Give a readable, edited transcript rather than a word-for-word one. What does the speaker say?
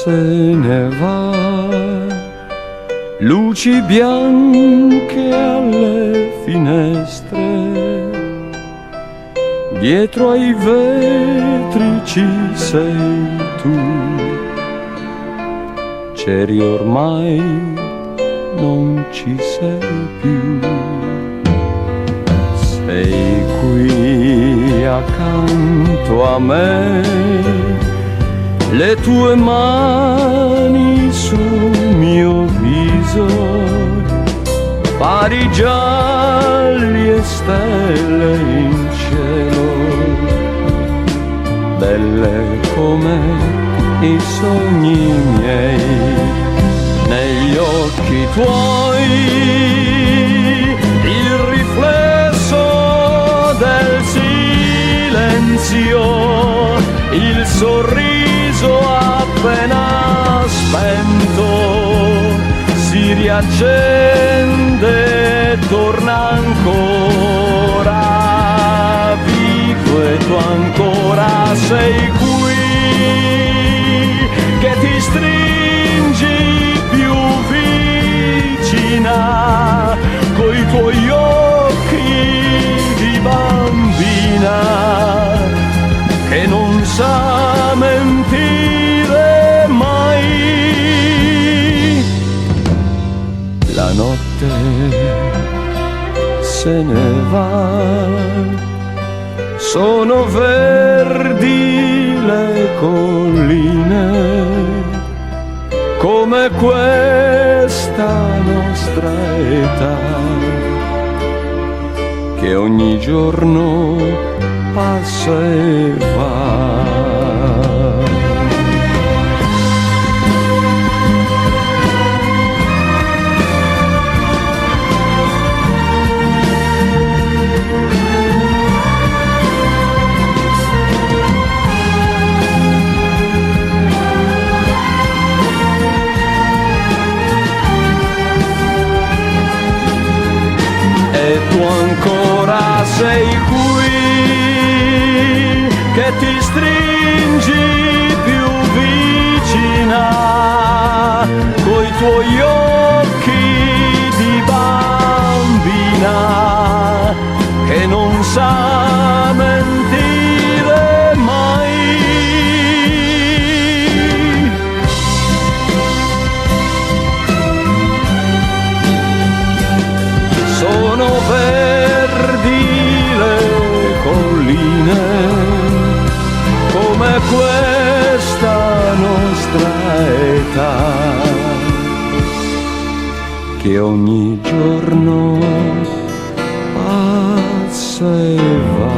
se ne va, luci bianche alle finestre, dietro ai vetri ci sei tu, c'eri ormai, non ci sei più. Sei qui accanto a me, le tue mani sul mio viso, pari gialli e stelle in cielo, belle come i sogni miei, negli occhi tuoi il riflesso del silenzio, il sorriso appena spento si riaccende e torna ancora vivo, e tu ancora sei qui che ti stringi più vicina coi tuoi occhi di bambina che non sa mentire mai. La notte se ne va, sono verdi le colline, come questa nostra età, che ogni giorno passa e va. E tu ancora sei qui che ti stringi più vicina coi tuoi occhi di bambina che non sa mentire mai. Sono verdi le colline, come questa nostra età, che ogni giorno passa e va.